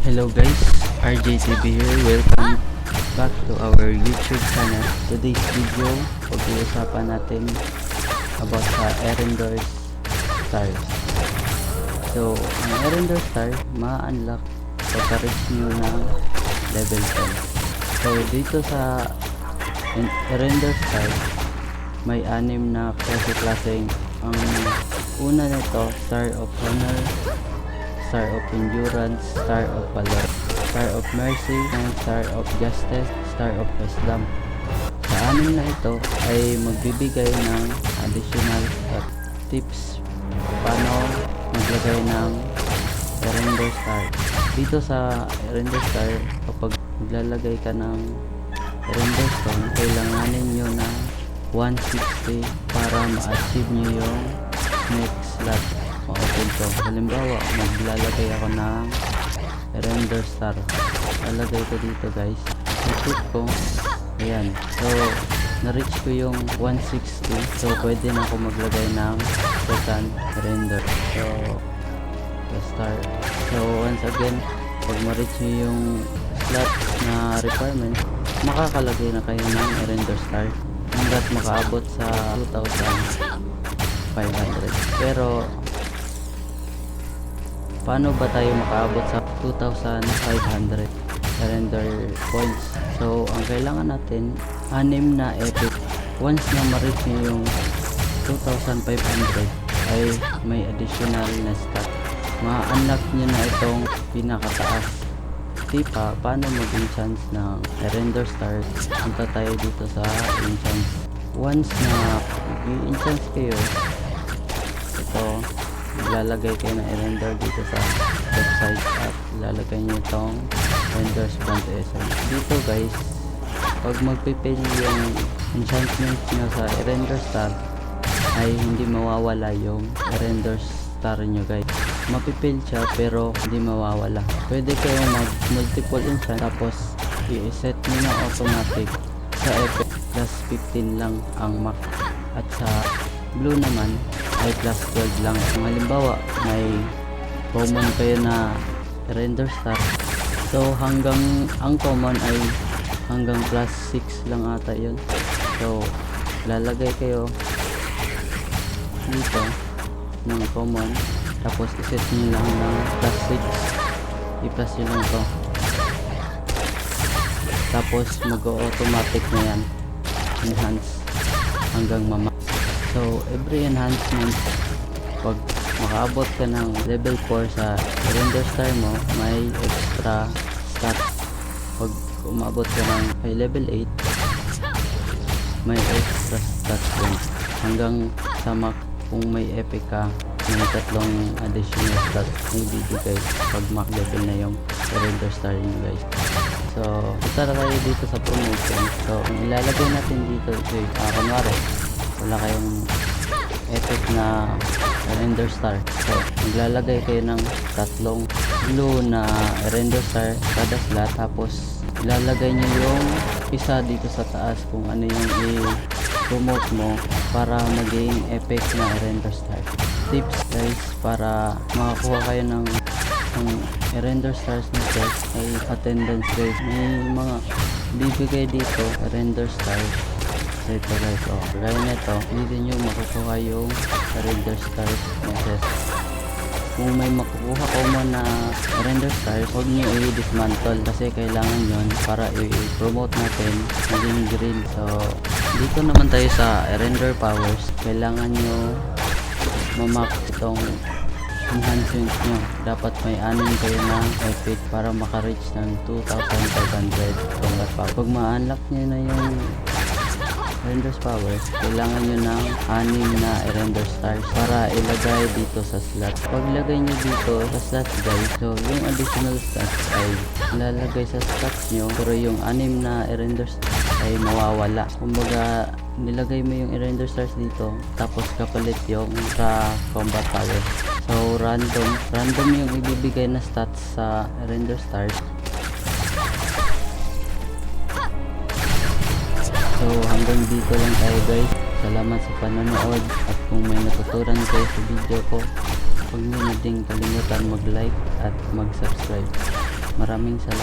Hello guys, RJTV here. Welcome back to our YouTube channel. Today's video, pag-uusapan natin about sa Erendor Stars. So, ang Erendor Star, ma-unlock pagka-reach nyo ng level 10. So, dito sa Erendor Star, may 6 na klaseng. Ang una nito, Star of Honor, Star of Endurance, Star of Valor, Star of Mercy, and Star of Justice, Star of Wisdom. Sa 6 na ito ay magbibigay ng additional tips paano maglagay ng Erendor Star. Dito sa Erendor Star, kapag maglalagay ka ng Erendor Stone, kailanganin nyo ng 160 para ma-achieve nyo yung next slot. Ma-open to. Halimbawa, maglalagay ako ng Erendor Star. Lalagay ko dito guys. I-click ko. Ayan. So, na-reach ko yung 160. So, pwede na ako maglagay ng second Erendor. So, start. So, once again, pag ma-reach nyo yung slot na requirement, makakalagay na kayo ng Erendor Star hanggat makaabot sa 2,500. Pero paano ba tayo makaabot sa 2,500 Erendor points? So ang kailangan natin 6 na epic. Once na ma-reach nyo yung 2,500 ay may additional na stat. Ma-unlock nyo na itong pinakataas. Tipa, paano mag-enchant ng Erendor Stars? Punta tayo dito sa enchant. Once na i-enchant kayo, ito, lalagay kayo ng Erendor dito sa website at lalagay nyo itong Erendor's Brand Essence. Dito guys, pag magpipil yung enchantment nyo sa Erendor Star, ay hindi mawawala yung Erendor Star nyo guys. Mapipil siya pero hindi mawawala. Pwede kayo mag multiple enchant tapos i-set nyo na automatic. Sa epic plus 15 lang ang max, at sa blue naman ay plus 12 lang. Kung halimbawa may common kayo na Erendor Star, so hanggang ang common ay hanggang plus 6 lang ata yun. So lalagay kayo dito ng common, tapos iset nyo lang ng plus 6, i-plus nyo lang to, tapos mag-automatic na yan enhance hanggang mama. So every enhancement, pag makaabot ka ng level 4 sa Erendor Star mo, may extra stats. Pag umabot ka ng level 8, may extra stats din hanggang sa kung may epic ka, may 3 additional stats na ibibigay pag max level na yung Erendor Star nyo guys. So punta na tayo dito sa promotion. So ang ilalagay natin dito, kunwari wala kayong epic na Erendor Star, so maglalagay kayo ng 3 blue na Erendor Star kada slot, tapos ilalagay nyo yung isa dito sa taas kung ano yung i-promote mo para maging epic na Erendor Star. Tips guys para makakuha kayo ng Erendor Stars nito ay attendance guys. May mga bibigay dito Erendor Stars dito guys. Gaya nito, dito nyo makukuha yung Erendor Stars message. Kung may makukuha ko mo na Erendor Stars, huwag nyo i-dismantle kasi kailangan yon para i-promote natin maging green. So dito naman tayo sa Erendor Powers. Kailangan nyo mamax itong enhancement nyo. Dapat may 6 kayo ng epic para maka-reach ng 2,500 combat power. Pag ma-unlock nyo na yung Erendor's Powers, kailangan nyo ng 6 na Erendor Stars para ilagay dito sa slot. Pag lagay nyo dito sa slot guys, so yung additional stats ay lalagay sa slots nyo, pero yung 6 na Erendor Stars ay mawawala. Kumbaga nilagay mo yung Erendor Stars dito, tapos kapalit yung sa combat power. So random yung ibibigay na stats sa Erendor Stars. So hanggang dito lang tayo guys. Salamat sa panonood, at kung may natutunan kayo sa video ko, huwag niyo na ding kalimutan mag-like at mag-subscribe. maraming salamat.